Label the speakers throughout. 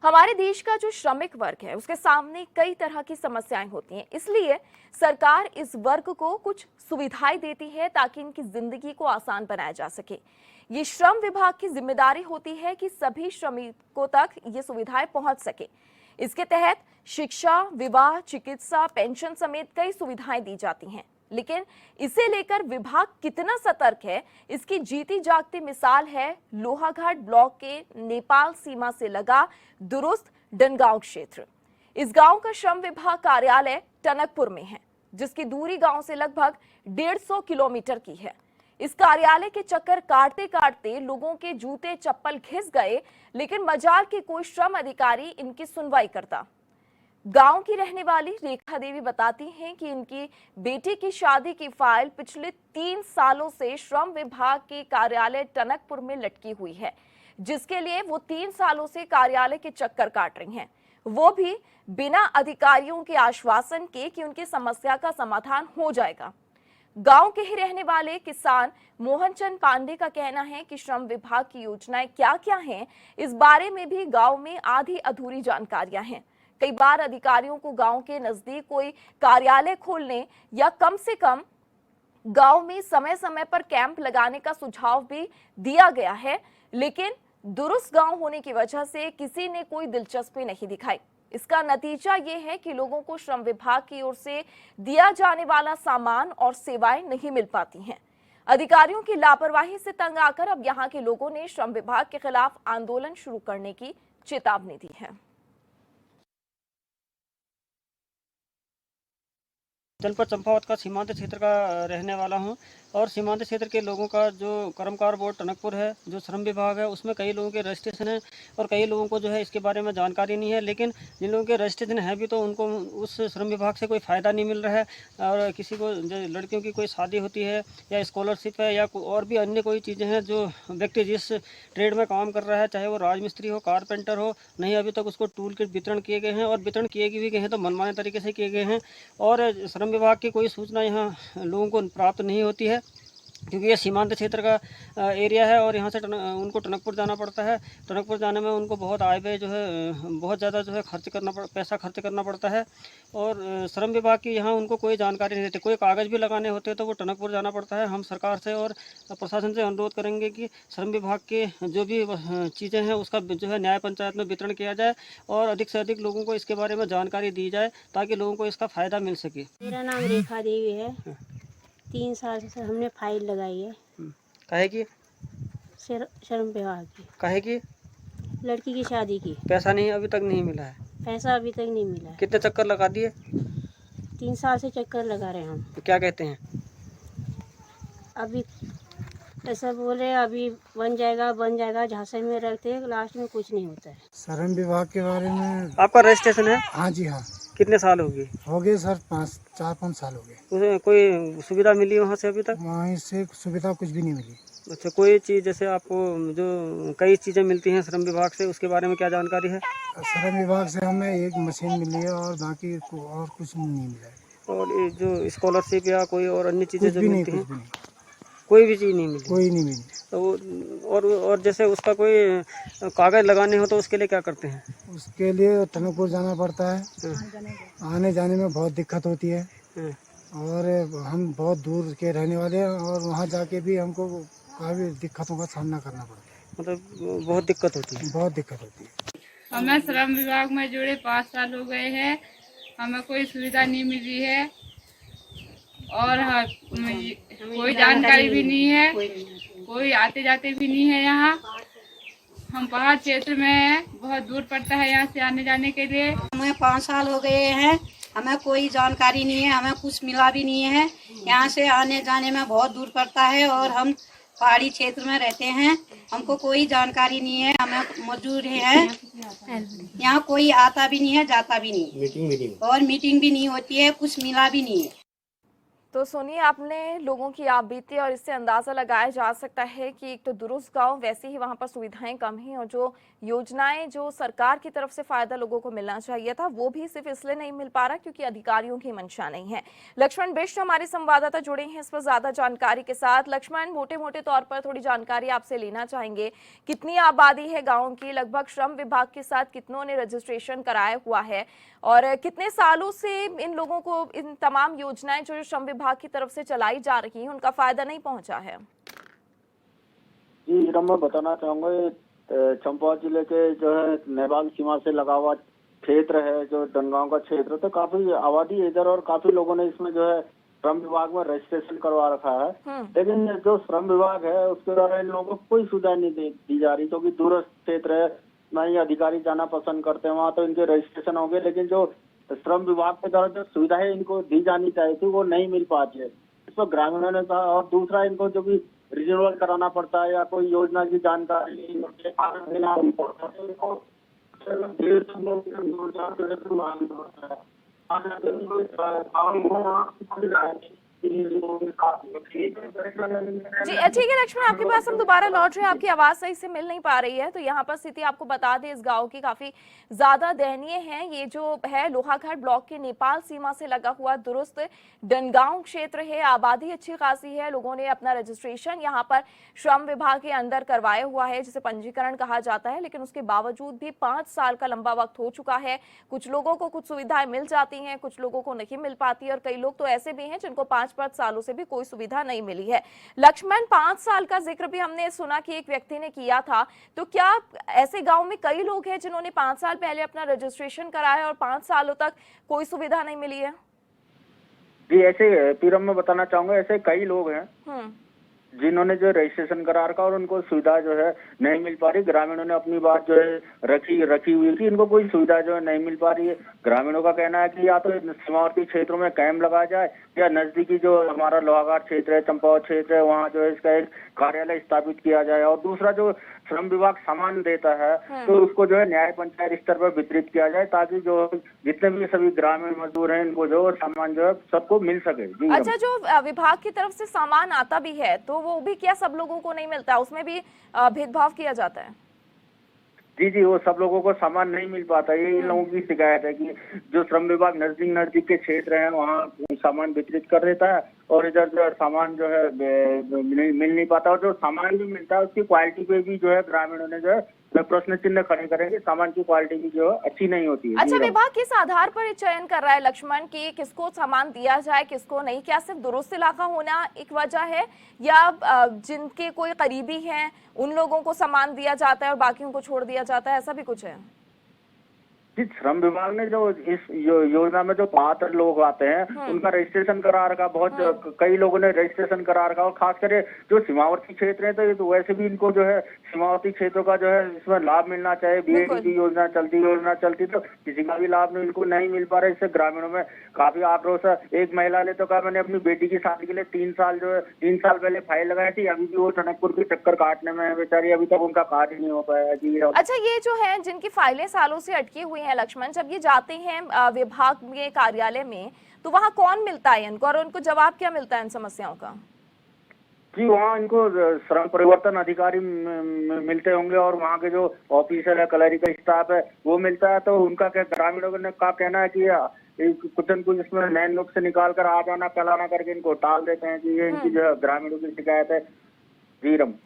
Speaker 1: हमारे देश का जो श्रमिक वर्ग है उसके सामने कई तरह की समस्याएं होती हैं, इसलिए सरकार इस वर्ग को कुछ सुविधाएं देती है ताकि इनकी जिंदगी को आसान बनाया जा सके। ये श्रम विभाग की जिम्मेदारी होती है कि सभी श्रमिकों तक ये सुविधाएं पहुंच सके। इसके तहत शिक्षा, विवाह, चिकित्सा, पेंशन समेत कई सुविधाएं दी जाती हैं, लेकिन इसे लेकर विभाग कितना सतर्क है, इसकी जीती जागती मिसाल है लोहाघाट ब्लॉक के नेपाल सीमा से लगा दुरुस्त डनगांव क्षेत्र। इस गांव का श्रम विभाग कार्यालय टनकपुर में है, जिसकी दूरी गांव से लगभग 150 किलोमीटर की है। इस कार्यालय के चक्कर काटते काटते लोगों के जूते चप्पल घिस गए, लेकिन मजाल के कोई श्रम अधिकारी इनकी सुनवाई करता। गांव की रहने वाली रेखा देवी बताती हैं कि इनकी बेटी की शादी की फाइल पिछले 3 सालों से श्रम विभाग के कार्यालय टनकपुर में लटकी हुई है, जिसके लिए वो 3 सालों से कार्यालय के चक्कर काट रही हैं, वो भी बिना अधिकारियों के आश्वासन के कि उनकी समस्या का समाधान हो जाएगा। गांव के ही रहने वाले किसान मोहन चंद पांडे का कहना है कि श्रम विभाग की योजनाएं क्या-क्या हैं, इस बारे में भी गांव में आधी अधूरी जानकारियां हैं। कई बार अधिकारियों को गांव के नजदीक कोई कार्यालय खोलने या कम से कम गांव में समय समय पर कैंप लगाने का सुझाव भी दिया गया है, लेकिन दुरुस्त गांव होने की वजह से किसी ने कोई दिलचस्पी नहीं दिखाई। इसका नतीजा ये है कि लोगों को श्रम विभाग की ओर से दिया जाने वाला सामान और सेवाएं नहीं मिल पाती हैं। अधिकारियों की लापरवाही से तंग आकर अब यहाँ के लोगों ने श्रम विभाग के खिलाफ आंदोलन शुरू करने की चेतावनी दी है।
Speaker 2: जनपद चंपावत का सीमांत क्षेत्र का रहने वाला हूं और सीमांत क्षेत्र के लोगों का जो कर्मकार बोर्ड टनकपुर है, जो श्रम विभाग है, उसमें कई लोगों के रजिस्ट्रेशन है और कई लोगों को जो है इसके बारे में जानकारी नहीं है। लेकिन जिन लोगों के रजिस्ट्रेशन है भी तो उनको उस श्रम विभाग से कोई फ़ायदा नहीं मिल रहा है। और किसी को जो लड़कियों की कोई शादी होती है या स्कॉलरशिप है या और भी अन्य कोई चीज़ें हैं, जो व्यक्ति जिस ट्रेड में काम कर रहा है, चाहे वो राजमिस्त्री हो, कारपेंटर हो, नहीं अभी तक उसको टूल किट वितरण किए गए हैं और वितरण किए भी गए हैं तो मनमाने तरीके से किए गए हैं और श्रम विभाग की कोई सूचना यहाँ लोगों को प्राप्त नहीं होती है, क्योंकि ये सीमांत क्षेत्र का एरिया है और यहाँ से उनको टनकपुर जाना पड़ता है। टनकपुर जाने में उनको बहुत आय व्यय जो है बहुत ज़्यादा जो है पैसा खर्च करना पड़ता है और श्रम विभाग की यहाँ उनको कोई जानकारी नहीं देती। कोई कागज़ भी लगाने होते हैं तो वो टनकपुर जाना पड़ता है। हम सरकार से और प्रशासन से अनुरोध करेंगे कि श्रम विभाग के जो भी चीज़ें हैं उसका जो है न्याय पंचायत में वितरण किया जाए और अधिक से अधिक लोगों को इसके बारे में जानकारी दी जाए ताकि लोगों को इसका फ़ायदा मिल सके।
Speaker 3: मेरा नाम रेखा देवी है। 3 साल से हमने फाइल लगाई है।
Speaker 2: काहे की?
Speaker 3: श्रम विभाग की।
Speaker 2: काहे की?
Speaker 3: लड़की की शादी की।
Speaker 2: पैसा नहीं अभी तक नहीं मिला है?
Speaker 3: पैसा अभी तक नहीं मिला है।
Speaker 2: कितने चक्कर लगा दिए?
Speaker 3: 3 साल से चक्कर लगा रहे हैं हम।
Speaker 2: तो क्या कहते हैं?
Speaker 3: अभी ऐसा बोले अभी बन जाएगा झांसे में रखते हैं, लास्ट में कुछ नहीं होता है।
Speaker 4: श्रम विभाग के बारे में
Speaker 2: आपका रजिस्ट्रेशन है?
Speaker 4: हाँ जी हाँ।
Speaker 2: कितने साल हो गए
Speaker 4: सर? 4-5 साल हो गए।
Speaker 2: उसमें कोई सुविधा मिली वहाँ से अभी तक?
Speaker 4: वहीं से सुविधा कुछ भी नहीं मिली।
Speaker 2: अच्छा, कोई चीज़ जैसे आपको जो कई चीज़ें मिलती हैं श्रम विभाग से, उसके बारे में क्या जानकारी है?
Speaker 4: श्रम विभाग से हमें एक मशीन मिली है और बाकी और कुछ नहीं मिला है।
Speaker 2: और ये जो स्कॉलरशिप या कोई और अन्य चीज़ें जो मिलती हैं,
Speaker 4: नहीं,
Speaker 2: कोई भी चीज़ नहीं मिली?
Speaker 4: कोई नहीं मिली।
Speaker 2: तो और जैसे उसका कोई कागज़ लगाने हो तो उसके लिए क्या करते हैं?
Speaker 4: उसके लिए टनकपुर जाना पड़ता है। आने जाने में बहुत दिक्कत होती है और हम बहुत दूर के रहने वाले हैं और वहाँ जाके भी हमको काफ़ी दिक्कतों का सामना करना पड़ता है।
Speaker 2: मतलब बहुत दिक्कत होती है?
Speaker 4: बहुत दिक्कत होती है।
Speaker 5: हमें श्रम विभाग में जुड़े 5 साल हो गए हैं, हमें कोई सुविधा नहीं मिली है और कोई जानकारी भी नहीं है, कोई आते जाते भी नहीं है। यहाँ हम पहाड़ क्षेत्र में हैं, बहुत दूर पड़ता है यहाँ से आने जाने के लिए।
Speaker 6: हमें 5 साल हो गए हैं, हमें कोई जानकारी नहीं है, हमें कुछ मिला भी नहीं है। यहाँ से आने जाने में बहुत दूर पड़ता है और हम पहाड़ी क्षेत्र में रहते हैं, हमको कोई जानकारी नहीं है। हमें मजदूर है, यहाँ कोई आता भी नहीं है, जाता भी नहीं, और मीटिंग भी नहीं होती है, कुछ मिला भी नहीं है।
Speaker 1: तो सुनिए, आपने लोगों की आप बीती और इससे अंदाजा लगाया जा सकता है कि एक तो दुरुस्त गांव, वैसे ही वहां पर सुविधाएं कम हैं और जो योजनाएं जो सरकार की तरफ से फायदा लोगों को मिलना चाहिए था वो भी सिर्फ इसलिए नहीं मिल पा रहा क्योंकि अधिकारियों की मंशा नहीं है। लक्ष्मण बिष्ट हमारे संवाददाता जुड़े हैं इस पर ज्यादा जानकारी के साथ। लक्ष्मण, मोटे मोटे तौर पर थोड़ी जानकारी आपसे लेना चाहेंगे, कितनी आबादी है गाँव की, लगभग श्रम विभाग के साथ कितनों ने रजिस्ट्रेशन कराया हुआ है और कितने सालों से इन लोगों को इन तमाम योजनाएं जो श्रम विभाग की तरफ से चलाई जा रही हैं उनका फायदा नहीं पहुंचा है?
Speaker 7: जी मैं बताना चाहूंगा, ये चंपावत जिले के जो है नेपाल सीमा से लगा हुआ क्षेत्र है, जो डनगांव का क्षेत्र, तो काफी आबादी है इधर और काफी लोगों ने इसमें जो है श्रम विभाग में रजिस्ट्रेशन करवा रखा है। लेकिन जो श्रम विभाग है उसके द्वारा इन लोगों को कोई सुविधा नहीं दी जा रही, क्योंकि दूरस्थ क्षेत्र है, ना ही अधिकारी जाना पसंद करते हैं वहाँ, तो इनके रजिस्ट्रेशन होंगे लेकिन जो श्रम विभाग के द्वारा जो सुविधाएं इनको दी जानी चाहिए थी वो नहीं मिल पाती है। इस पर ग्रामीणों ने कहा, और दूसरा इनको जो भी रिन्यूअल कराना पड़ता है या कोई योजना की जानकारी देना पड़ता है, इनको 150 लोग
Speaker 1: जी ठीक है लक्ष्मण, आपके पास हम दोबारा लौट रहे हैं, आपकी आवाज सही से मिल नहीं पा रही है। तो यहाँ पर स्थिति आपको बता दें इस गांव की काफी ज्यादा दयनीय है। ये जो है लोहाघाट ब्लॉक के नेपाल सीमा से लगा हुआ दुरुस्त डनगांव क्षेत्र है, आबादी अच्छी खासी है, लोगों ने अपना रजिस्ट्रेशन यहाँ पर श्रम विभाग के अंदर करवाया हुआ है जिसे पंजीकरण कहा जाता है, लेकिन उसके बावजूद भी 5 साल का लंबा वक्त हो चुका है। कुछ लोगों को कुछ सुविधाएं मिल जाती हैं, कुछ लोगों को नहीं मिल पाती और कई लोग तो ऐसे भी हैं जिनको 5 सालों से भी कोई सुविधा नहीं मिली है। लक्ष्मण, 5 साल का जिक्र भी हमने सुना कि एक व्यक्ति ने किया था, तो क्या ऐसे गांव में कई लोग हैं जिन्होंने 5 साल पहले अपना रजिस्ट्रेशन कराया और 5 सालों तक कोई सुविधा नहीं मिली है?
Speaker 7: जी ऐसे पीरम में बताना चाहूंगा, ऐसे कई लोग हैं जिन्होंने जो रजिस्ट्रेशन करा रखा और उनको सुविधा जो है नहीं मिल पा रही। ग्रामीणों ने अपनी बात जो है रखी हुई कि इनको कोई सुविधा जो है नहीं मिल पा रही है। ग्रामीणों का कहना है कि या तो सीमावर्ती क्षेत्रों में कैंप लगाया जाए या नजदीकी जो हमारा लोहाघाट क्षेत्र है, चंपावत क्षेत्र है, वहाँ जो है इसका एक कार्यालय स्थापित किया जाए। और दूसरा, जो श्रम विभाग सामान देता है तो उसको जो है न्याय पंचायत स्तर पर वितरित किया जाए, ताकि जो जितने भी सभी ग्रामीण मजदूर हैं इनको जो सामान जो है सबको मिल सके।
Speaker 1: अच्छा, जो विभाग की तरफ से सामान आता भी है तो वो भी क्या सब लोगों को नहीं मिलता, उसमें भी भेदभाव किया जाता है?
Speaker 7: जी वो सब लोगों को सामान नहीं मिल पाता। ये इन लोगों की शिकायत है कि जो श्रम विभाग नजदीक के क्षेत्र हैं वहाँ सामान वितरित कर देता है और इधर जो सामान जो है मिल नहीं पाता, और जो सामान भी मिलता है उसकी क्वालिटी पे भी जो है ग्रामीणों ने जो है प्रश्न चिन्ह खड़े करेंगे। सामान की क्वालिटी भी जो है अच्छी नहीं होती है।
Speaker 1: अच्छा, विभाग किस आधार पर चयन कर रहा है लक्ष्मण कि किसको सामान दिया जाए किसको नहीं? क्या सिर्फ दुरुस्त इलाका होना एक वजह है या जिनके कोई करीबी हैं उन लोगों को सामान दिया जाता है और बाकियों को छोड़ दिया जाता है, ऐसा भी कुछ है?
Speaker 7: जी, श्रम विभाग ने जो इस योजना में जो पात्र लोग आते हैं उनका रजिस्ट्रेशन करा रखा, बहुत कई लोगों ने रजिस्ट्रेशन करा रखा, और खास कर जो सीमावर्ती क्षेत्र है तो ये तो वैसे भी इनको जो है सीमावर्ती क्षेत्रों का जो है इसमें लाभ मिलना चाहिए। बीएडीपी योजना चलती तो किसी का भी लाभ इनको नहीं मिल पा रहा है। इससे ग्रामीणों में काफी आक्रोश है। एक महिला ने तो कहा, मैंने अपनी बेटी की शादी के लिए 3 साल पहले फाइल लगाई थी, अभी भी वो टनकपुर के चक्कर काटने में है बेचारी, अभी तक उनका कार्य नहीं हो पाया जी।
Speaker 1: अच्छा, ये जो है जिनकी फाइलें सालों से अटकी हुई हैं लक्ष्मण, जब ये जाते हैं विभाग के कार्यालय में तो वहाँ कौन मिलता है इनको और उनको जवाब क्या मिलता है इन समस्याओं का?
Speaker 7: जी, वहाँ इनको श्रम परिवर्तन अधिकारी मिलते होंगे और वहाँ के जो ऑफिसर है, क्लरिकल स्टाफ है वो मिलता है। तो उनका क्या, ग्रामीणों का कहना है कि कुछ न कुछ इसमें नए नुक से निकाल कर आ जाना कलाना करके इनको टाल देते हैं कि ये इनकी जो ग्रामीणों की शिकायत है।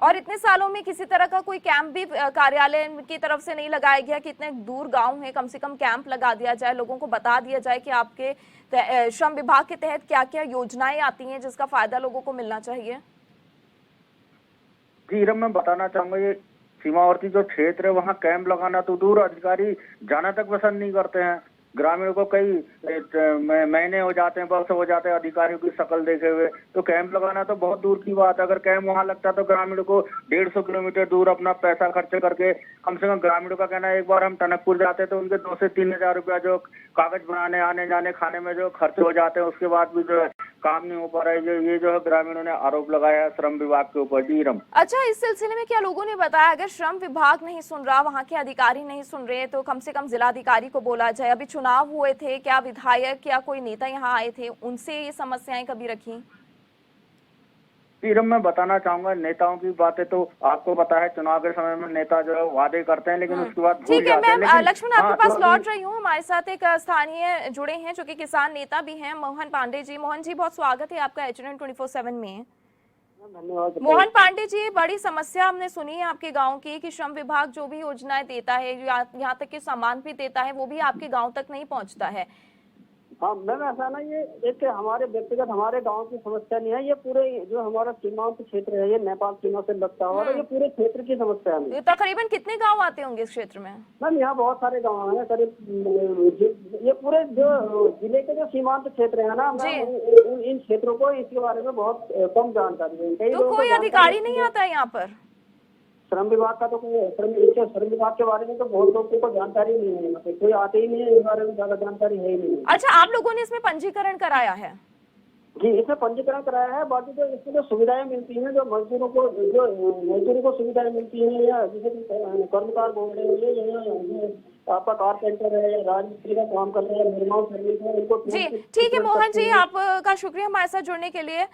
Speaker 1: और इतने सालों में किसी तरह का कोई कैंप भी कार्यालय की तरफ से नहीं लगाया गया कि इतने दूर गांव है, कम से कम कैंप लगा दिया जाए, लोगों को बता दिया जाए कि आपके श्रम विभाग के तहत क्या क्या योजनाएं आती हैं जिसका फायदा लोगों को मिलना चाहिए?
Speaker 7: जी मैं बताना चाहूंगा, ये सीमावर्ती जो क्षेत्र है वहाँ कैंप लगाना तो दूर, अधिकारी जाना तक पसंद नहीं करते हैं। ग्रामीणों को कई महीने हो जाते हैं, वर्ष हो जाते हैं अधिकारियों की शक्ल देखे हुए, तो कैंप लगाना तो बहुत दूर की बात है। अगर कैंप वहाँ लगता तो ग्रामीणों को 150 किलोमीटर दूर अपना पैसा खर्च करके, कम से कम ग्रामीणों का कहना है एक बार हम टनकपुर जाते तो उनके 2 से 3 हजार रुपया जो कागज बनाने आने जाने खाने में जो खर्च हो जाते हैं, उसके बाद भी जो काम नहीं हो पा रहा है, ये जो है ग्रामीणों ने आरोप लगाया है श्रम विभाग के ऊपर। जी रम।
Speaker 1: अच्छा, इस सिलसिले में क्या लोगों ने बताया अगर श्रम विभाग नहीं सुन रहा, वहाँ के अधिकारी नहीं सुन रहे, तो कम से कम जिलाधिकारी को बोला जाए। अभी चुनाव हुए थे, क्या विधायक या कोई नेता यहाँ आए थे, उनसे ये समस्याएं कभी रखी?
Speaker 7: मैं बताना चाहूंगा, नेताओं की बातें तो आपको पता है, चुनाव के समय में नेता जो है वादे करते हैं लेकिन उसके बाद भूल
Speaker 1: ठीक है,
Speaker 7: जाते हैं।
Speaker 1: मैं
Speaker 7: लेकिन
Speaker 1: लक्ष्मण आपके
Speaker 7: हाँ,
Speaker 1: पास
Speaker 7: तो
Speaker 1: लौट रही हूँ। हमारे साथ एक स्थानीय जुड़े हैं जो कि किसान नेता भी हैं, मोहन पांडे जी। मोहन जी, बहुत स्वागत है आपका HNN 24/7 में।
Speaker 7: धन्यवाद।
Speaker 1: मोहन पांडे जी, बड़ी समस्या हमने सुनी है आपके गांव की कि श्रम विभाग जो भी योजनाएं देता है, यहाँ तक कि सामान भी देता है, वो भी आपके गांव तक नहीं पहुंचता है।
Speaker 8: हाँ मैम, ऐसा ना, ये एक हमारे व्यक्तिगत हमारे गांव की समस्या नहीं है, ये पूरे जो हमारा सीमांत क्षेत्र है, ये नेपाल सीमा से लगता हुआ, ये पूरे क्षेत्र की समस्या है।
Speaker 1: तकरीबन कितने गांव आते होंगे इस क्षेत्र में?
Speaker 8: मैम यहाँ बहुत सारे गांव हैं, करीब ये पूरे जो जिले के जो सीमांत क्षेत्र है ना मैम, इन क्षेत्रों को इसके बारे में बहुत कम जानकारी है।
Speaker 1: तो कोई अधिकारी नहीं आता है यहाँ पर?
Speaker 8: श्रम विभाग का तो श्रम विभाग के बारे में तो बहुत लोगों को जानकारी नहीं है, मतलब कोई आते ही नहीं है, इस बारे में ज्यादा जानकारी है ही नहीं।
Speaker 1: अच्छा, आप लोगों ने इसमें पंजीकरण कराया है?
Speaker 8: जी, इसमें पंजीकरण कराया है। बाकी जो इसमें जो सुविधाएं मिलती हैं, जो मजदूरों को सुविधाएं मिलती हैं, या जैसे कि कर्मकार बोल रहे हैं, आपका कारपेंटर है या राजमिस्त्री का काम कर रहे हैं, निर्माण सर्विस है, उनको
Speaker 1: जी ठीक है। मोहन जी, आपका शुक्रिया हमारे साथ जुड़ने के लिए।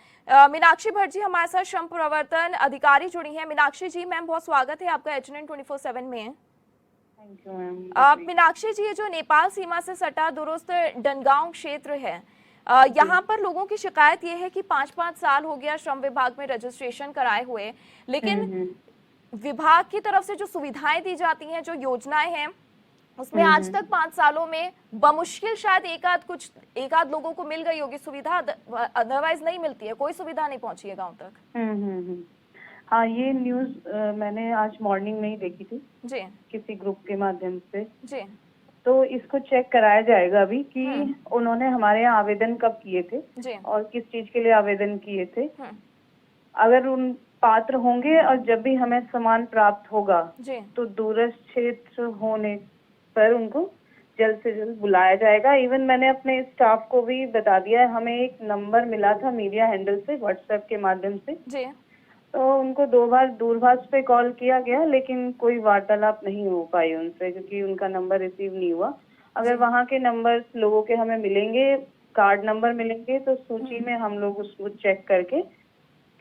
Speaker 1: मीनाक्षी भट्ट जी हमारे साथ श्रम प्रवर्तन अधिकारी जुड़ी हैं। मीनाक्षी जी, मैम बहुत स्वागत है आपका HNN 24/7 में।
Speaker 9: Thank you ma'am.
Speaker 1: Meenakshi ji, ये जो नेपाल सीमा से सटा दुरुस्त डनगांव क्षेत्र है, यहाँ पर लोगों की शिकायत ये है कि 5-5 साल हो गया श्रम विभाग में रजिस्ट्रेशन कराए हुए, लेकिन विभाग की तरफ से जो सुविधाएं दी जाती हैं, जो योजनाएं हैं, उसमें आज तक 5 सालों में बमुश्किल शायद एक आध लोगों को मिल गई होगी सुविधा, अदरवाइज नहीं मिलती है, कोई सुविधा नहीं पहुंची है गांव तक।
Speaker 9: हाँ, ये न्यूज मैंने आज मॉर्निंग में ही देखी थी
Speaker 1: जी,
Speaker 9: किसी ग्रुप के माध्यम से
Speaker 1: जी।
Speaker 9: तो इसको चेक कराया जाएगा अभी कि उन्होंने हमारे यहाँ आवेदन कब किए थे
Speaker 1: जी,
Speaker 9: और किस चीज के लिए आवेदन किए थे। अगर उन पात्र होंगे और जब भी हमें सामान प्राप्त होगा
Speaker 1: जी,
Speaker 9: तो दूरस्थ क्षेत्र होने पर उनको जल्द से जल्द बुलाया जाएगा। इवन मैंने अपने स्टाफ को भी बता दिया है, हमें एक नंबर मिला था मीडिया हैंडल से, व्हाट्सएप के माध्यम से
Speaker 1: जी,
Speaker 9: तो उनको 2 बार दूरभाष पे कॉल किया गया, लेकिन कोई वार्तालाप नहीं हो पाई उनसे, क्योंकि उनका नंबर रिसीव नहीं हुआ। अगर वहाँ के नंबर लोगों के हमें मिलेंगे, कार्ड नंबर मिलेंगे, तो सूची में हम लोग उसको चेक करके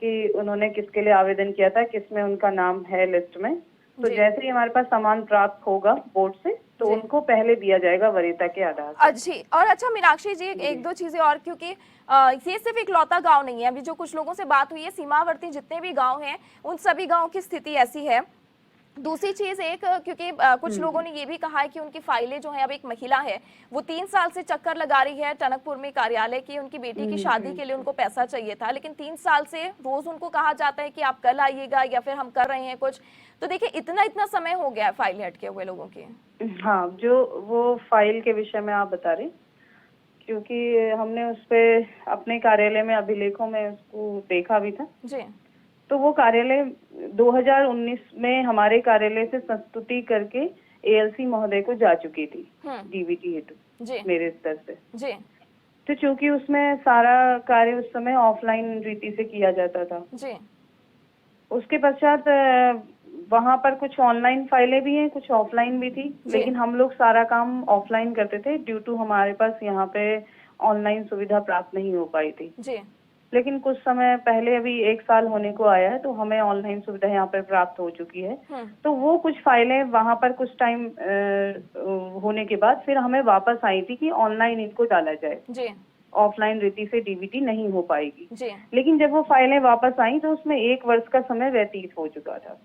Speaker 9: कि उन्होंने किसके लिए आवेदन किया था, किसमें उनका नाम है लिस्ट में, तो जैसे ही हमारे पास सामान प्राप्त होगा बोर्ड से तो उनको पहले दिया जाएगा वरीयता के आधार पर।
Speaker 1: जी। और अच्छा मीनाक्षी जी, एक दो चीजें और, क्योंकि ये सिर्फ इकलौता गांव नहीं है। अभी जो कुछ लोगों से बात हुई है, सीमावर्ती जितने भी गांव हैं उन सभी गांव की स्थिति ऐसी है। दूसरी चीज एक, क्योंकि कुछ लोगों ने ये भी कहा है कि उनकी फाइलें जो है, अब एक महिला है वो 3 साल से चक्कर लगा रही है टनकपुर में कार्यालय की, उनकी बेटी की शादी के लिए उनको पैसा चाहिए था, लेकिन 3 साल से रोज उनको कहा जाता है कि आप कल आइएगा या फिर हम कर रहे हैं कुछ। तो देखिए, इतना समय हो गया है फाइलें अटके हुए लोगों की।
Speaker 9: हाँ, जो वो फाइल के विषय में आप बता रहे, क्योंकि हमने उस पे अपने कार्यालय में अभिलेखों में उसको देखा भी था
Speaker 1: जी,
Speaker 9: तो वो कार्यालय 2019 में हमारे कार्यालय से संस्तुति करके ALC महोदय को जा चुकी थी DBT हेतु मेरे स्तर से
Speaker 1: जी।
Speaker 9: तो चूंकि उसमें सारा कार्य उस समय ऑफलाइन रीति से किया जाता था
Speaker 1: जी,
Speaker 9: उसके पश्चात वहाँ पर कुछ ऑनलाइन फाइलें भी हैं, कुछ ऑफलाइन भी थी, लेकिन हम लोग सारा काम ऑफलाइन करते थे ड्यू टू हमारे पास यहाँ पे ऑनलाइन सुविधा प्राप्त नहीं हो पाई थी
Speaker 1: जी।
Speaker 9: लेकिन कुछ समय पहले, अभी 1 साल होने को आया है, तो हमें ऑनलाइन सुविधा यहाँ पर प्राप्त हो चुकी है। तो वो कुछ फाइलें वहाँ पर कुछ टाइम होने के बाद फिर हमें वापस आई थी कि ऑनलाइन इनको डाला जाए
Speaker 1: जी,
Speaker 9: ऑफलाइन रीति से DBT नहीं हो पाएगी
Speaker 1: जी।
Speaker 9: लेकिन जब वो फाइलें वापस आई तो उसमें 1 वर्ष का समय व्यतीत हो चुका था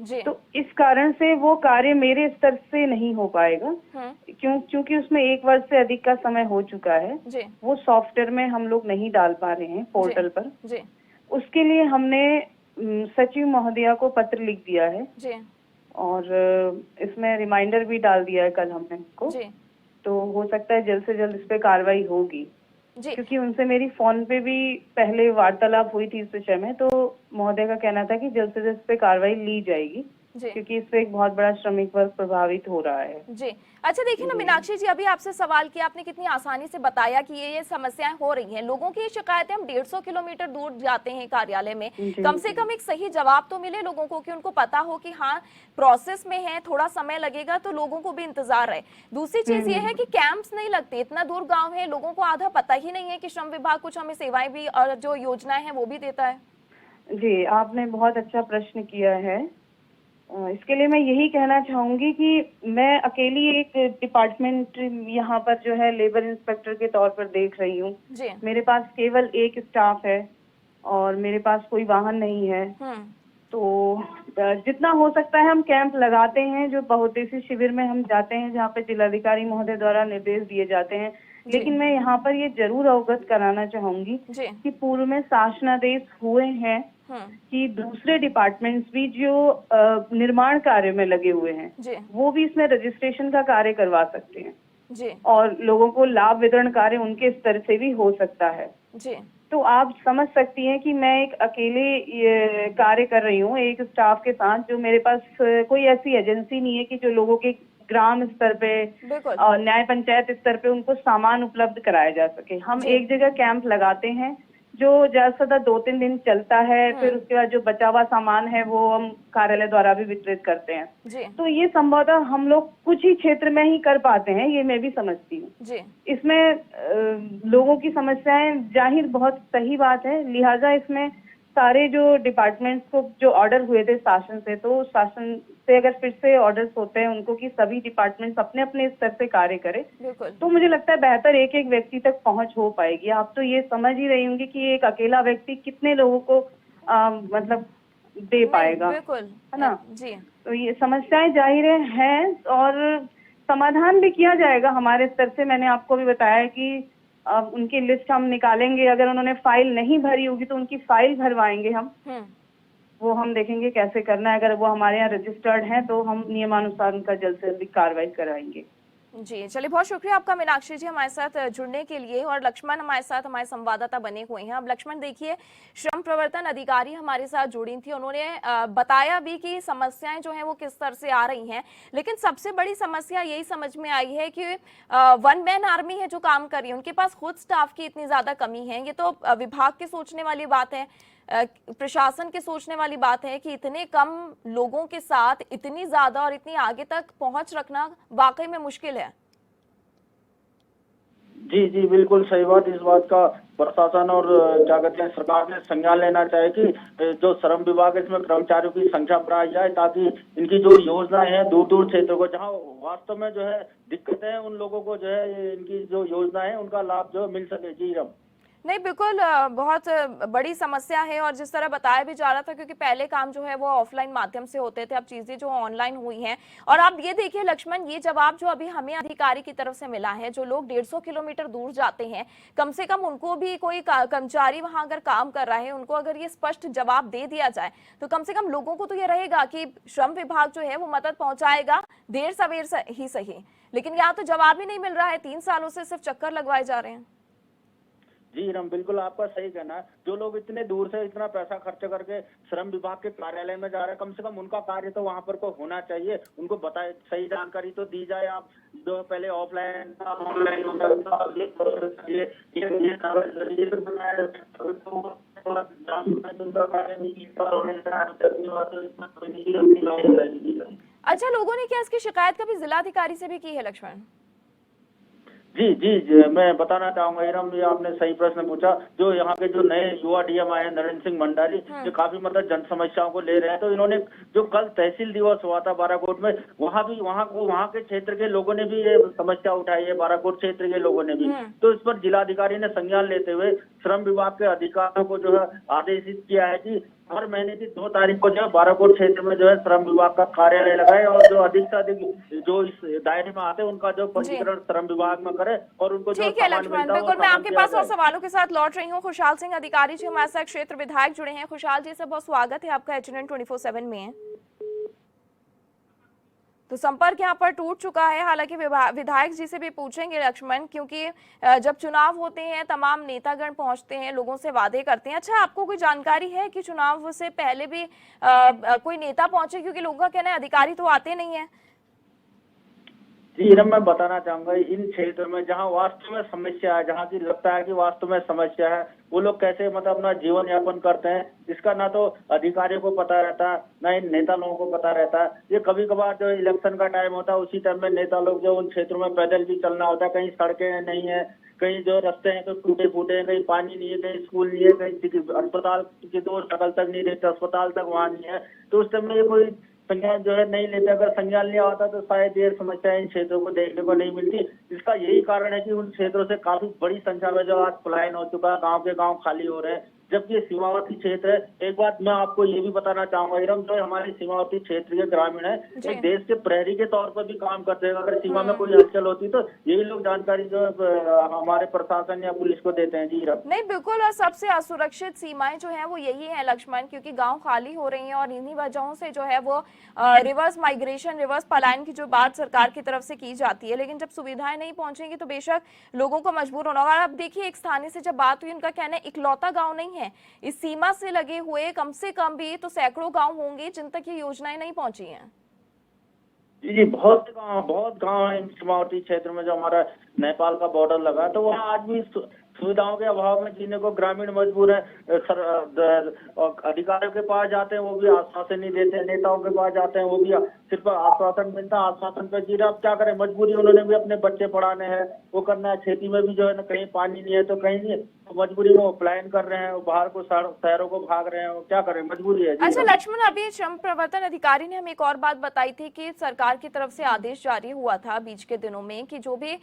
Speaker 1: जी।
Speaker 9: तो इस कारण से वो कार्य मेरे स्तर से नहीं हो पाएगा क्योंकि उसमें 1 वर्ष से अधिक का समय हो चुका है
Speaker 1: जी।
Speaker 9: वो सॉफ्टवेयर में हम लोग नहीं डाल पा रहे हैं पोर्टल पर
Speaker 1: जी।
Speaker 9: उसके लिए हमने सचिव महोदया को पत्र लिख दिया है
Speaker 1: जी।
Speaker 9: और इसमें रिमाइंडर भी डाल दिया है कल हमने उनको
Speaker 1: जी।
Speaker 9: तो हो सकता है जल्द से जल्द इस पे कार्रवाई होगी
Speaker 1: जी।
Speaker 9: क्योंकि उनसे मेरी फोन पे भी पहले वार्तालाप हुई थी इस विषय में तो महोदय का कहना था कि जल्द से जल्द इस पे कार्रवाई ली जाएगी
Speaker 1: जी।
Speaker 9: क्योंकि इससे एक बहुत बड़ा श्रमिक वर्ग प्रभावित हो रहा है।
Speaker 1: जी। अच्छा देखिए ना मीनाक्षी जी, अभी आपसे सवाल किया, आपने कितनी आसानी से बताया कि ये समस्याएं हो रही हैं लोगों की। शिकायतें, हम 150 किलोमीटर दूर जाते हैं कार्यालय में, कम से कम एक सही जवाब तो मिले लोगों को कि उनको पता हो कि हाँ प्रोसेस में है, थोड़ा समय लगेगा, तो लोगों को भी इंतजार है। दूसरी चीज ये है कि कैंप्स नहीं लगते, इतना दूर गाँव है, लोगों को आधा पता ही नहीं है कि श्रम विभाग कुछ हमें सेवाएं भी और जो योजनाएं हैं वो भी देता है।
Speaker 9: जी, आपने बहुत अच्छा प्रश्न किया है। इसके लिए मैं यही कहना चाहूंगी कि मैं अकेली एक डिपार्टमेंट यहाँ पर जो है लेबर इंस्पेक्टर के तौर पर देख रही हूँ।
Speaker 1: जी।
Speaker 9: मेरे पास केवल एक स्टाफ है और मेरे पास कोई वाहन नहीं है। तो जितना हो सकता है हम कैंप लगाते हैं, जो बहुउद्देशीय शिविर में हम जाते हैं जहाँ पे जिलाधिकारी महोदय द्वारा निर्देश दिए जाते हैं। लेकिन मैं यहाँ पर ये जरूर अवगत कराना चाहूंगी कि पूर्व में शासनादेश हुए हैं कि दूसरे डिपार्टमेंट्स भी जो निर्माण कार्य में लगे हुए हैं वो भी इसमें रजिस्ट्रेशन का कार्य करवा सकते हैं
Speaker 1: जी।
Speaker 9: और लोगों को लाभ वितरण कार्य उनके स्तर से भी हो सकता है
Speaker 1: जी।
Speaker 9: तो आप समझ सकती हैं कि मैं एक अकेले ये कार्य कर रही हूँ एक स्टाफ के साथ, जो मेरे पास कोई ऐसी एजेंसी नहीं है कि जो लोगों के ग्राम स्तर पे और न्याय पंचायत स्तर पे उनको सामान उपलब्ध कराया जा सके। हम एक जगह कैंप लगाते हैं जो ज्यादा 2-3 दिन चलता है, फिर उसके बाद जो बचा हुआ सामान है वो हम कार्यालय द्वारा भी वितरित करते हैं। तो ये संभवतः हम लोग कुछ ही क्षेत्र में ही कर पाते हैं, ये मैं भी समझती हूँ। इसमें लोगों की समस्याएं जाहिर बहुत सही बात है, लिहाजा इसमें सारे जो डिपार्टमेंट्स को जो ऑर्डर हुए थे शासन से, तो शासन से अगर फिर से ऑर्डर्स होते हैं उनको कि सभी डिपार्टमेंट्स अपने अपने स्तर से कार्य करें, तो मुझे लगता है बेहतर एक एक व्यक्ति तक पहुंच हो पाएगी। आप तो ये समझ ही रही होंगी कि एक अकेला व्यक्ति कितने लोगों को मतलब दे पाएगा, है ना जी। तो ये समस्याएं जाहिर हैं और समाधान भी किया जाएगा हमारे स्तर से। मैंने आपको भी बताया कि अब उनकी लिस्ट हम निकालेंगे, अगर उन्होंने फाइल नहीं भरी होगी तो उनकी फाइल भरवाएंगे हम। वो हम देखेंगे कैसे करना है, अगर वो हमारे यहाँ रजिस्टर्ड हैं तो हम नियमानुसार उनका जल्द से जल्द कार्रवाई कराएंगे।
Speaker 1: जी चलिए, बहुत शुक्रिया आपका मीनाक्षी जी हमारे साथ जुड़ने के लिए। और लक्ष्मण हमारे साथ हमारे संवाददाता बने हुए हैं। अब लक्ष्मण देखिए, श्रम प्रवर्तन अधिकारी हमारे साथ जुड़ी थी, उन्होंने बताया भी कि समस्याएं जो हैं वो किस तरह से आ रही हैं, लेकिन सबसे बड़ी समस्या यही समझ में आई है कि वन मैन आर्मी है जो काम कर रही है, उनके पास खुद स्टाफ की इतनी ज्यादा कमी है। ये तो विभाग के सोचने वाली बात है, प्रशासन के सोचने वाली बात है कि इतने कम लोगों के साथ इतनी ज्यादा और इतनी आगे तक पहुंच रखना वाकई में मुश्किल है।
Speaker 7: जी जी बिल्कुल सही बात। इस बात का प्रशासन और क्या कहते हैं सरकार ने संज्ञान लेना चाहिए कि जो श्रम विभाग है इसमें कर्मचारियों की संख्या बढ़ाई जाए, ताकि इनकी जो योजनाएं हैं दूर दूर क्षेत्रों को जहां वास्तव में जो है दिक्कतें हैं उन लोगों को जो है इनकी जो योजना है उनका लाभ जो मिल सके। जी रम
Speaker 1: नहीं बिल्कुल, बहुत बड़ी समस्या है। और जिस तरह बताया भी जा रहा था, क्योंकि पहले काम जो है वो ऑफलाइन माध्यम से होते थे, अब चीजें जो ऑनलाइन हुई हैं। और आप ये देखिए लक्ष्मण, ये जवाब जो अभी हमें अधिकारी की तरफ से मिला है, जो लोग 150 किलोमीटर दूर जाते हैं, कम से कम उनको भी कोई कर्मचारी वहां अगर काम कर रहा है, उनको अगर ये स्पष्ट जवाब दे दिया जाए तो कम से कम लोगों को तो ये रहेगा कि श्रम विभाग जो है वो मदद पहुंचाएगा, देर सवेर ही सही। लेकिन यहाँ तो जवाब ही नहीं मिल रहा है, 3 सालों से सिर्फ चक्कर लगवाए जा रहे हैं।
Speaker 7: जी रम बिल्कुल आपका सही कहना है। जो लोग इतने दूर से इतना पैसा खर्च करके श्रम विभाग के कार्यालय में जा रहे हैं, कम से कम उनका कार्य तो वहां पर को होना चाहिए, उनको बताए सही जानकारी तो दी जाए। आप जो पहले ऑफलाइन ऑनलाइन
Speaker 1: अच्छा, लोगों ने क्या इसकी शिकायत कभी जिलाधिकारी से भी की है लक्ष्मण?
Speaker 7: जी जी मैं बताना चाहूंगा इरम, ये आपने सही प्रश्न पूछा। जो यहाँ के जो नए युवा डीएम आए हैं नरेंद्र सिंह मंडारी, जो काफी मतलब जन समस्याओं को ले रहे हैं, तो इन्होंने जो कल तहसील दिवस हुआ था बाराकोट में, वहाँ के क्षेत्र के लोगों ने भी ये समस्या उठाई है, बाराकोट क्षेत्र के लोगों ने भी। तो इस पर जिलाधिकारी ने संज्ञान लेते हुए श्रम विभाग के अधिकारियों को जो है आदेशित किया है कि हर महीने की 2 तारीख को जो है बाराकोट क्षेत्र में जो है श्रम विभाग का कार्यालय लगाए और जो अधिक से अधिक जो इस दायरे में आते हैं उनका जो पंजीकरण श्रम विभाग में करे और उनको जो
Speaker 1: ठीक है लक्ष्मण, बिल्कुल मैं आपके पास और सवालों के साथ लौट रही हूँ। खुशहाल सिंह अधिकारी जी हमारे साथ क्षेत्र विधायक जुड़े हैं। खुशहाल जी से बहुत स्वागत है आपका, HNN 24/7 में है। तो संपर्क यहाँ पर टूट चुका है। हालांकि विधायक जी से भी पूछेंगे लक्ष्मण, क्योंकि जब चुनाव होते हैं तमाम नेतागण पहुंचते हैं, लोगों से वादे करते हैं। अच्छा, आपको कोई जानकारी है कि चुनाव से पहले भी कोई नेता पहुंचे? क्योंकि लोगों का कहना है अधिकारी तो आते नहीं है।
Speaker 7: जी इरम, मैं बताना चाहूंगा इन क्षेत्रों में जहां वास्तव में समस्या है, जहां की लगता है कि वास्तव में समस्या है, वो लोग कैसे मतलब अपना जीवन यापन करते हैं, इसका ना तो अधिकारियों को पता रहता है, ना इन नेता लोगों को पता रहता है। ये कभी कभार जो इलेक्शन का टाइम होता है उसी टाइम में नेता लोग जो उन क्षेत्रों में पैदल भी चलना होता है, कहीं सड़कें नहीं है, कहीं जो रास्ते हैं तो टूटे फूटे हैं, कहीं पानी नहीं है, कहीं स्कूल नहीं है, कहीं अस्पताल की तो शक्ल तक नहीं रहती, अस्पताल तक वहाँ नहीं है। तो उस टाइम में ये कोई संज्ञान जो है नहीं लेते। अगर संज्ञान लिया होता तो शायद ये समस्या इन क्षेत्रों को देखने को नहीं मिलती। इसका यही कारण है कि उन क्षेत्रों से काफी बड़ी संख्या में जो आज पलायन हो चुका है, गांव के गांव खाली हो रहे हैं, जबकि ये सीमावर्ती क्षेत्र है। एक बात मैं आपको ये भी बताना चाहूंगा इरम, जो हमारे सीमावर्ती क्षेत्र के ग्रामीण है, एक देश के प्रहरी के तौर पर भी काम करते हैं। अगर सीमा में कोई हलचल होती तो यही लोग जानकारी जो हमारे प्रशासन या पुलिस को देते हैं। जी इरम,
Speaker 1: नहीं बिल्कुल, और सबसे असुरक्षित सीमाएं जो है वो यही है लक्ष्मण, क्योंकि गांव खाली हो रही हैं और इन्हीं वजहों से जो है वो रिवर्स माइग्रेशन, रिवर्स पलायन की जो बात सरकार की तरफ से की जाती है। लेकिन जब सुविधाएं नहीं पहुंचेंगी तो बेशक लोगों को मजबूर होना होगा। और अब देखिए, एक स्थानीय से जब बात हुई, उनका कहना है इकलौता गाँव नहीं है, इस सीमा से लगे हुए कम से कम भी तो सैकड़ों गांव होंगे जिन तक ये योजनाएं नहीं पहुंची हैं।
Speaker 7: जी बहुत गांव है सीमावर्ती क्षेत्र में, जो हमारा नेपाल का बॉर्डर लगा, तो वहाँ आज भी सुविधाओं के अभाव में जीने को ग्रामीण मजबूर है। अधिकारियों के पास जाते हैं, वो भी आश्वासन नहीं देते, नेताओं के पास जाते हैं, वो भी सिर्फ आश्वासन मिलता है, आश्वासन पे जी रहे। अब क्या करें, मजबूरी, उन्होंने भी अपने बच्चे पढ़ाने हैं, वो करना है। खेती में भी जो है ना, कहीं पानी नहीं है तो कहीं नहीं, तो मजबूरी में वो पलायन कर रहे हैं, वो बाहर को शहरों को भाग रहे हैं, वो क्या करें, मजबूरी है।
Speaker 1: अच्छा लक्ष्मण, अभी श्रम प्रवर्तन अधिकारी ने हमें एक और बात बताई थी कि सरकार की तरफ से आदेश जारी हुआ था बीच के दिनों में कि जो भी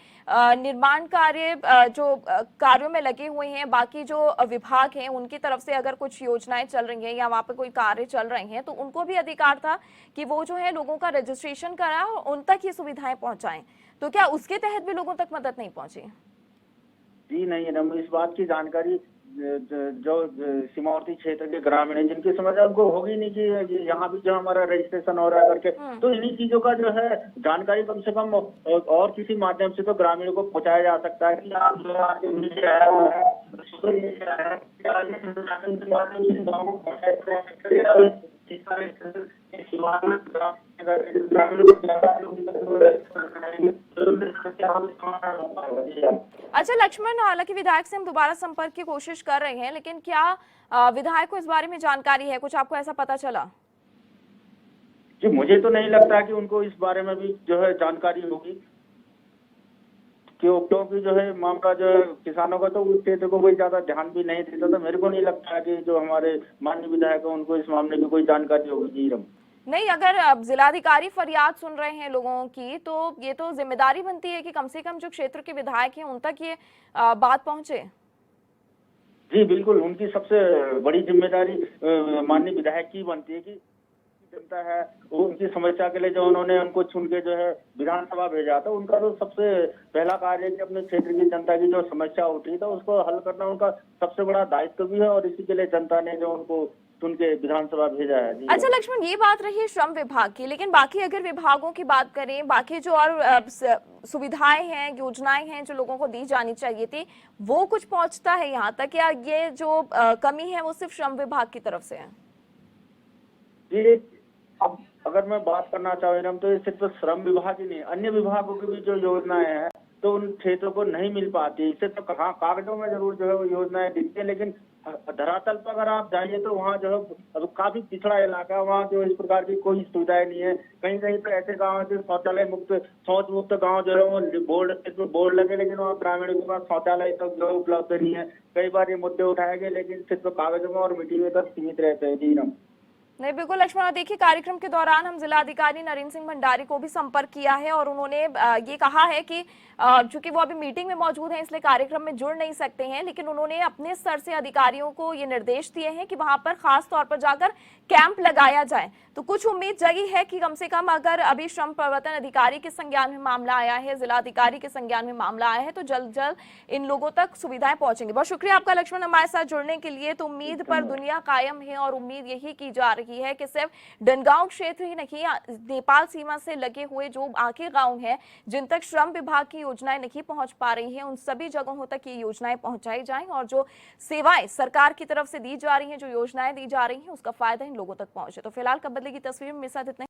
Speaker 1: निर्माण कार्य जो कार्यों में लगे हुए हैं, बाकी जो विभाग हैं उनकी तरफ से अगर कुछ योजनाएं चल रही हैं या वहां पे कोई कार्य चल रहे हैं, तो उनको भी अधिकार था कि वो जो है लोगों का रजिस्ट्रेशन कराएं और उन तक ये सुविधाएं पहुंचाएं। तो क्या उसके तहत भी लोगों तक मदद नहीं पहुंची?
Speaker 7: जी नहीं है, इस बात की जानकारी जो सीमावर्ती क्षेत्र के ग्रामीण है, जिनकी समस्या उनको होगी नहीं कि यहाँ भी जो हमारा रजिस्ट्रेशन हो रहा है करके, तो इन्हीं चीजों का जो है जानकारी कम से कम और किसी माध्यम से तो ग्रामीणों को पहुंचाया जा सकता है कि आप जो
Speaker 1: अच्छा लक्ष्मण, हालांकि विधायक से हम दोबारा संपर्क की कोशिश कर रहे हैं, लेकिन क्या विधायक को इस बारे में जानकारी है? कुछ आपको ऐसा पता चला?
Speaker 7: जी मुझे तो नहीं लगता कि उनको इस बारे में भी जो है जानकारी होगी, क्योंकि जो है मामला जो है किसानों का, तो उस क्षेत्र को कोई ज्यादा ध्यान भी नहीं देता। तो मेरे को नहीं लगता कि जो हमारे माननीय विधायक है उनको इस मामले की कोई जानकारी होगी। जी रम
Speaker 1: नहीं, अगर जिलाधिकारी फरियाद सुन रहे हैं लोगों की, तो ये तो जिम्मेदारी बनती है कि कम से कम जो क्षेत्र के विधायक हैं उन तक ये बात पहुंचे।
Speaker 7: जी बिल्कुल, उनकी सबसे बड़ी जिम्मेदारी माननीय विधायक की बनती है कि जनता है उनकी समस्या के लिए जो उन्होंने उनको चुन के जो है विधानसभा भेजा था, उनका तो सबसे पहला कार्य है कि अपने क्षेत्र की जनता की जो समस्या उठी है तो उसको हल करना उनका सबसे बड़ा दायित्व भी है, और इसी के लिए जनता ने जो उनको चुन के विधानसभा भेजा है।
Speaker 1: अच्छा लक्ष्मण, ये बात रही श्रम विभाग की, लेकिन बाकी अगर विभागों की बात करें, बाकी जो और सुविधाएं हैं, योजनाएं हैं जो लोगों को दी जानी चाहिए थी, वो कुछ पहुंचता है यहाँ तक, या ये जो कमी है वो सिर्फ श्रम विभाग की तरफ से है?
Speaker 7: जी अब अगर मैं बात करना चाहूँ तो ये सिर्फ श्रम विभाग ही नहीं, अन्य विभागों की भी जो योजनाएं हैं तो उन क्षेत्रों को नहीं मिल पाती। इससे तो कहाँ कागजों में जरूर जो है वो योजनाएं दिखती है, लेकिन धरातल पर अगर आप जाइए तो वहाँ जो है काफी पिछड़ा इलाका, वहाँ जो इस प्रकार की कोई सुविधाएं नहीं है। कहीं कहीं तो ऐसे गाँव है जो शौचालय मुक्त, शौच मुक्त गाँव जो है वो बोर्ड लगे, लेकिन वहाँ ग्रामीणों के पास शौचालय तक जो उपलब्ध नहीं है। कई बार ये मुद्दे उठाए गए, लेकिन सिर्फ कागजों में और मीटिंग में तक सीमित रहते हैं। जी राम
Speaker 1: नहीं बिल्कुल लक्ष्मण, देखिए कार्यक्रम के दौरान हम जिलाधिकारी नरेंद्र सिंह भंडारी को भी संपर्क किया है और उन्होंने ये कहा है कि चूंकि वो अभी मीटिंग में मौजूद हैं इसलिए कार्यक्रम में जुड़ नहीं सकते हैं, लेकिन उन्होंने अपने स्तर से अधिकारियों को ये निर्देश दिए हैं कि वहां पर खास तौर पर जाकर कैंप लगाया जाए। तो कुछ उम्मीद जगी है कि कम से कम अगर अभी श्रम प्रवर्तन अधिकारी के संज्ञान में मामला आया है, जिलाधिकारी के संज्ञान में मामला आया है, तो जल्द जल्द इन लोगों तक सुविधाएं पहुंचेंगी। बहुत शुक्रिया आपका लक्ष्मण हमारे साथ जुड़ने के लिए। तो उम्मीद पर दुनिया कायम है और उम्मीद यही की जा रही रही है कि सिर्फ डनगांव क्षेत्र ही नहीं, नेपाल सीमा से लगे हुए जो बाकी गांव हैं जिन तक श्रम विभाग की योजनाएं नहीं पहुंच पा रही हैं, उन सभी जगहों तक ये योजनाएं पहुंचाई जाएं और जो सेवाएं सरकार की तरफ से दी जा रही हैं, जो योजनाएं दी जा रही हैं, उसका फायदा इन लोगों तक पहुंचे। तो फिलहाल कब बदलेगी तस्वीर, मेरे साथ इतना